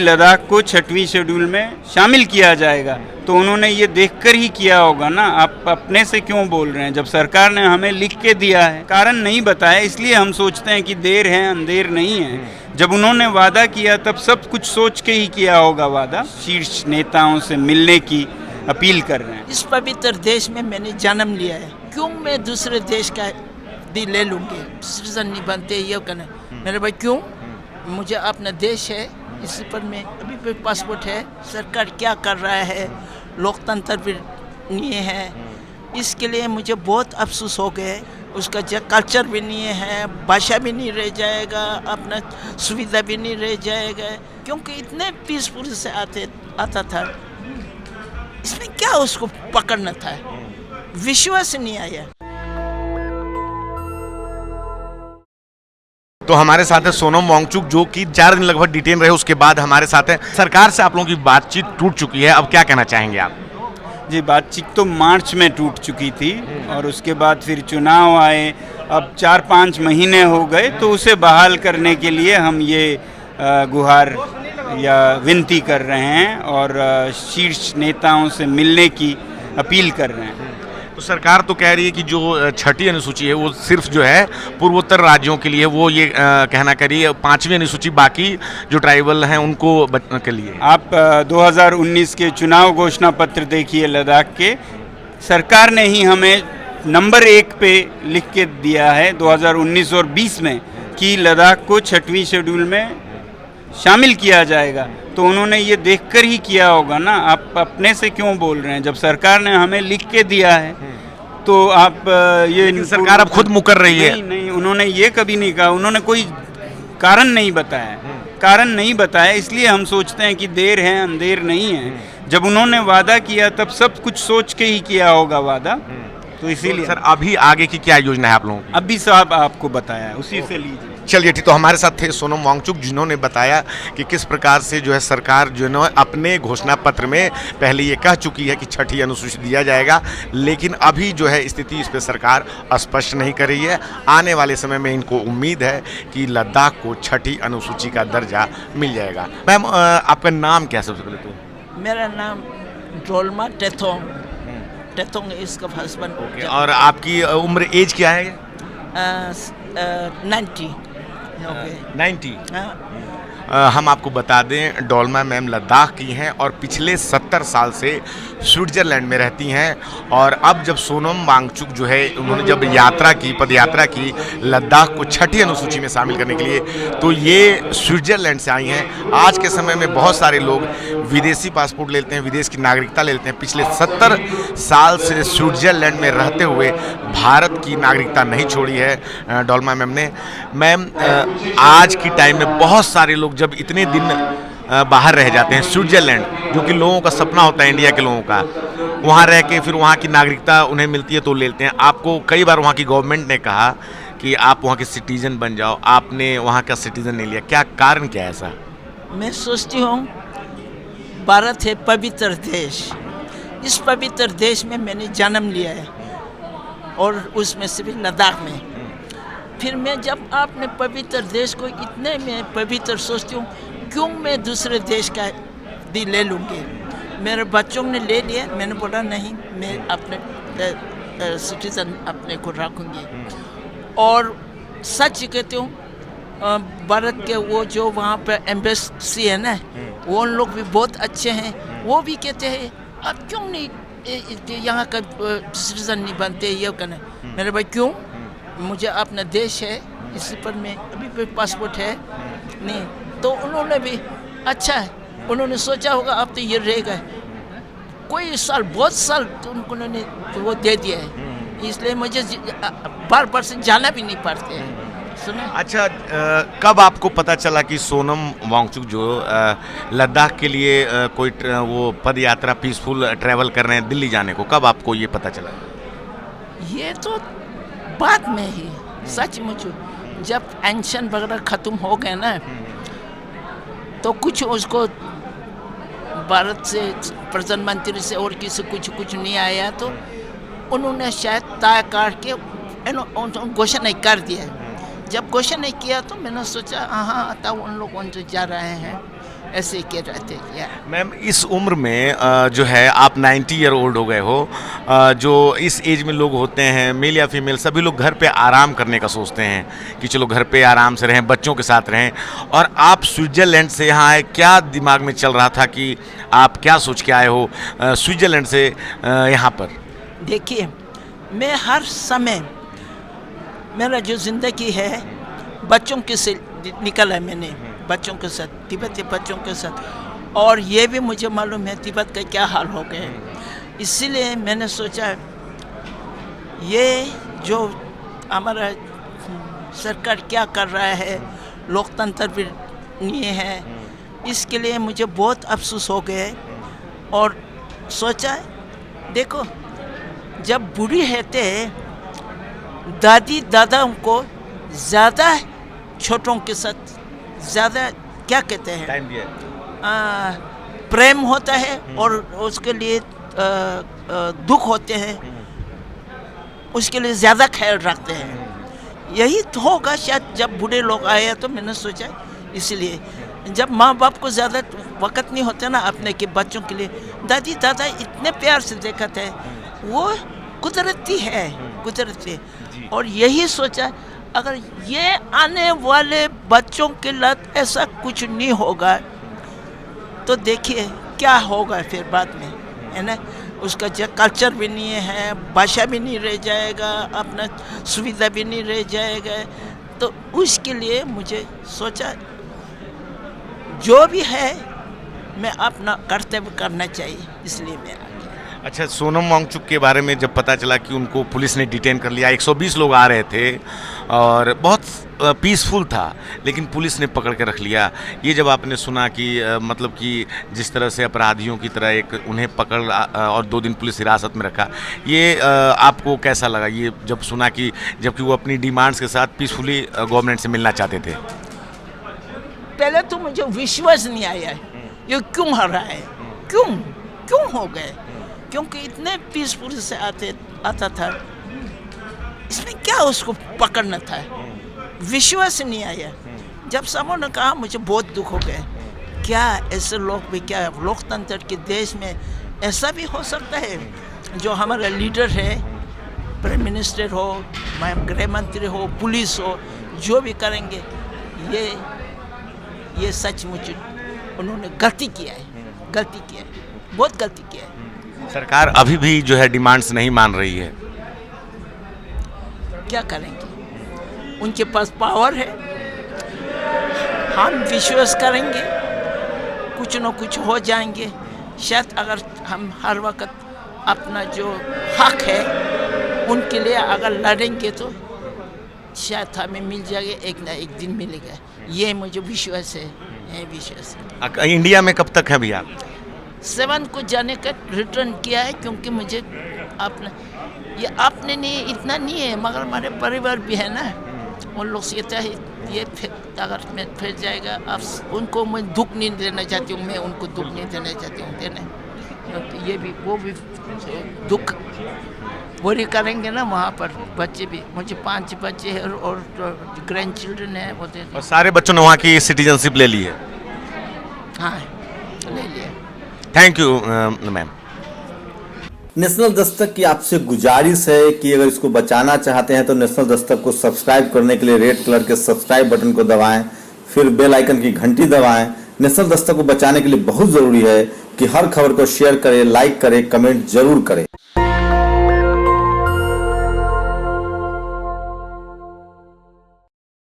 लद्दाख को 6वीं शेड्यूल में शामिल किया जाएगा, तो उन्होंने ये देखकर ही किया होगा ना। आप अपने से क्यों बोल रहे हैं? जब सरकार ने हमें लिख के दिया है, कारण नहीं बताया, इसलिए हम सोचते हैं कि देर है अंधेर नहीं है। जब उन्होंने वादा किया तब सब कुछ सोच के ही किया होगा वादा। शीर्ष नेताओं से मिलने की अपील कर रहे हैं। इस पवित्र देश में मैंने जन्म लिया है, क्यों मैं दूसरे देश का दी ले लूँगी? सिटीजन नहीं बनते ये करना मेरे भाई, क्यों? मुझे अपना देश है, इसी पर मैं अभी भी पासपोर्ट है। सरकार क्या कर रहा है, लोकतंत्र भी नहीं है, इसके लिए मुझे बहुत अफसोस हो गए। उसका जो कल्चर भी नहीं है, भाषा भी नहीं रह जाएगा, अपना सुविधा भी नहीं रह जाएगा, क्योंकि इतने पीसफुल से आता था। इसमें क्या उसको पकड़ना था, विश्वास नहीं आया। तो हमारे साथ है सोनम वांगचुक, जो कि 4 दिन लगभग डिटेन रहे, उसके बाद हमारे साथ है। सरकार से आप लोगों की बातचीत टूट चुकी है, अब क्या कहना चाहेंगे आप? जी, बातचीत तो मार्च में टूट चुकी थी और उसके बाद फिर चुनाव आए। अब 4-5 महीने हो गए, तो उसे बहाल करने के लिए हम ये गुहार या विनती कर रहे हैं और शीर्ष नेताओं से मिलने की अपील कर रहे हैं। तो सरकार तो कह रही है कि जो 6ठी अनुसूची है वो सिर्फ जो है पूर्वोत्तर राज्यों के लिए, वो ये कहना करिए 5वीं अनुसूची बाकी जो ट्राइबल हैं उनको के लिए। आप 2019 के चुनाव घोषणा पत्र देखिए लद्दाख के, सरकार ने ही हमें नंबर 1 पे लिख के दिया है 2019 और 20 में कि लद्दाख को 6वीं शेड्यूल में शामिल किया जाएगा, तो उन्होंने ये देखकर ही किया होगा ना। आप अपने से क्यों बोल रहे हैं? जब सरकार ने हमें लिख के दिया है तो आप ये सरकार अब खुद मुकर रही है। नहीं, उन्होंने ये कभी नहीं कहा, उन्होंने कोई कारण नहीं बताया, कारण नहीं बताया, इसलिए हम सोचते हैं कि देर है अंधेर नहीं है। जब उन्होंने वादा किया तब सब कुछ सोच के ही किया होगा वादा, तो इसीलिए। सर अभी आगे की क्या योजना है आप लोगों की? अभी साहब आपको बताया, उसी से लीजिए। चलिए ठीक, तो हमारे साथ थे सोनम वांगचुक, जिन्होंने बताया कि किस प्रकार से जो है सरकार जो है अपने घोषणा पत्र में पहले ये कह चुकी है कि 6ठी अनुसूची दिया जाएगा, लेकिन अभी जो है स्थिति इस पर सरकार स्पष्ट नहीं कर रही है। आने वाले समय में इनको उम्मीद है कि लद्दाख को 6ठी अनुसूची का दर्जा मिल जाएगा। मैम आपका नाम क्या सबसे पहले तो? मेरा नाम डोलमा टेथोंग इसका हस्बैंड। और आपकी उम्र एज क्या है? 90। 90। हम आपको बता दें डोलमा मैम लद्दाख की हैं और पिछले 70 साल से स्विट्ज़रलैंड में रहती हैं। और अब जब सोनम वांगचुक जो है उन्होंने जब पद यात्रा की लद्दाख को 6ठी अनुसूची में शामिल करने के लिए, तो ये स्विट्ज़रलैंड से आई हैं। आज के समय में बहुत सारे लोग विदेशी पासपोर्ट लेते हैं, विदेश की नागरिकता ले लेते हैं। पिछले 70 साल से स्विट्ज़रलैंड में रहते हुए भारत की नागरिकता नहीं छोड़ी है डोलमा मैम ने। मैम आज की टाइम में बहुत सारे लोग जब इतने दिन बाहर रह जाते हैं, स्विट्ज़रलैंड जो कि लोगों का सपना होता है इंडिया के लोगों का, वहाँ रह के फिर वहाँ की नागरिकता उन्हें मिलती है तो लेते हैं। आपको कई बार वहाँ की गवर्नमेंट ने कहा कि आप वहाँ के सिटीजन बन जाओ, आपने वहाँ का सिटीजन नहीं लिया, क्या कारण क्या है ऐसा? मैं सोचती हूँ भारत है पवित्र देश, इस पवित्र देश में मैंने जन्म लिया है और उसमें से भी लद्दाख में। फिर मैं जब आपने पवित्र देश को इतने में पवित्र सोचती हूँ, क्यों मैं दूसरे देश का दी ले लूँगी? मेरे बच्चों ने ले लिया, मैंने बोला नहीं, मैं अपने सिटीजन अपने को रखूँगी। और सच कहती हूँ, भारत के वो जो वहाँ पे एम्बेसी है ना, वो लोग भी बहुत अच्छे हैं। वो भी कहते हैं आप क्यों नहीं यहाँ का सिटीजन नहीं बनते ये करना मेरे भाई, क्यों? मुझे अपना देश है, इसी पर मैं अभी भी पासपोर्ट है नहीं, तो उन्होंने भी अच्छा है, उन्होंने सोचा होगा अब तो ये रहेगा कोई साल, बहुत साल तो उन्होंने वो दे दिया है, इसलिए मुझे बार बार से जाना भी नहीं पड़ते हैं। सुना? अच्छा, कब आपको पता चला कि सोनम वांगचुक जो लद्दाख के लिए कोई वो पद यात्रा पीसफुल ट्रैवल कर रहे हैं दिल्ली जाने को, कब आपको ये पता चला? ये तो बाद में ही सचमुच जब एंशन वगैरह ख़त्म हो गए ना, तो कुछ उसको भारत से प्रधानमंत्री से और किसी कुछ नहीं आया, तो उन्होंने शायद तय करके घोषणा कर दिया। जब घोषणा नहीं किया तो मैंने सोचा हाँ तब उन लोग जा रहे हैं, ऐसे के रहते या मैम इस उम्र में जो है आप 90 ईयर ओल्ड हो गए हो, जो इस एज में लोग होते हैं मेल या फीमेल सभी लोग घर पे आराम करने का सोचते हैं कि चलो घर पे आराम से रहें, बच्चों के साथ रहें, और आप स्विट्ज़रलैंड से यहाँ आए, क्या दिमाग में चल रहा था कि आप क्या सोच के आए हो स्विट्ज़रलैंड से यहाँ पर? देखिए, मैं हर समय मेरा जो ज़िंदगी है बच्चों के से निकला है, मैंने बच्चों के साथ, तिब्बती बच्चों के साथ, और ये भी मुझे मालूम है तिब्बत का क्या हाल हो गया है। इसीलिए मैंने सोचा ये जो हमारा सरकार क्या कर रहा है, लोकतंत्र भी नहीं है, इसके लिए मुझे बहुत अफसोस हो गया है। और सोचा देखो, जब बूढ़ी रहते दादी दादा को ज़्यादा छोटों के साथ ज़्यादा क्या कहते हैं टाइम दिया, प्रेम होता है, और उसके लिए दुख होते हैं, उसके लिए ज़्यादा ख्याल रखते हैं। यही तो होगा शायद जब बूढ़े लोग आए, तो मैंने सोचा इसलिए जब माँ बाप को ज़्यादा वक़्त नहीं होता ना अपने के बच्चों के लिए, दादी दादा इतने प्यार से देखा थे, वो कुदरती है, कुदरती। और यही सोचा अगर ये आने वाले बच्चों के लिए ऐसा कुछ नहीं होगा तो देखिए क्या होगा फिर बाद में, है ना। उसका जो कल्चर भी नहीं है, भाषा भी नहीं रह जाएगा, अपना सुविधा भी नहीं रह जाएगा। तो उसके लिए मुझे सोचा जो भी है मैं अपना कर्तव्य करना चाहिए, इसलिए मैं आ गया। अच्छा, सोनम वांगचुक के बारे में जब पता चला कि उनको पुलिस ने डिटेन कर लिया, 120 लोग आ रहे थे और बहुत पीसफुल था, लेकिन पुलिस ने पकड़ के रख लिया, ये जब आपने सुना कि मतलब कि जिस तरह से अपराधियों की तरह एक उन्हें पकड़ और 2 दिन पुलिस हिरासत में रखा, ये आपको कैसा लगा ये जब सुना कि जबकि वो अपनी डिमांड्स के साथ पीसफुली गवर्नमेंट से मिलना चाहते थे? पहले तो मुझे विश्वास नहीं आया ये क्यों हो रहा है, क्यों हो गए, क्योंकि इतने पीसफुल से आता था, इसमें क्या उसको पकड़ना था, विश्वास नहीं आया। जब सबों ने कहा मुझे बहुत दुख हो गया, क्या ऐसे लोग भी, क्या लोकतंत्र के देश में ऐसा भी हो सकता है, जो हमारा लीडर है, प्राइम मिनिस्टर हो, गृह मंत्री हो, पुलिस हो, जो भी करेंगे, ये सचमुच उन्होंने गलती किया है, बहुत गलती किया है। सरकार अभी भी जो है डिमांड्स नहीं मान रही है, क्या करेंगे, उनके पास पावर है, हम विश्वास करेंगे कुछ न कुछ हो जाएंगे। शायद अगर हम हर वक्त अपना जो हक है उनके लिए अगर लड़ेंगे तो शायद हमें मिल जाएगा, एक ना एक दिन मिलेगा, ये मुझे विश्वास है, ये विश्वास है। इंडिया में कब तक है अभी आप? 7 को जाने का रिटर्न किया है, क्योंकि मुझे आपने नहीं इतना नहीं है, मगर हमारे परिवार भी है ना, उन लोग से ये अगर मैं फिर जाएगा, आप उनको मैं दुख नहीं देना चाहती हूँ, मैं उनको दुख नहीं देना चाहती हूँ, देना ये भी वो भी दुख वही करेंगे ना वहाँ पर। बच्चे भी, मुझे 5 बच्चे हैं और ग्रैंड चिल्ड्रन है, वो दे और सारे बच्चों ने वहाँ की सिटीजनशिप ले ली है? हाँ, ले लिया। Thank you ma'am. National Dastak की आपसे गुजारिश है कि अगर इसको बचाना चाहते हैं तो नेशनल दस्तक को सब्सक्राइब करने के लिए रेड कलर के सब्सक्राइब बटन को दबाएं, फिर बेल आइकन की घंटी दबाएं। नेशनल दस्तक को बचाने के लिए बहुत जरूरी है कि हर खबर को शेयर करें, लाइक करें, कमेंट जरूर करें।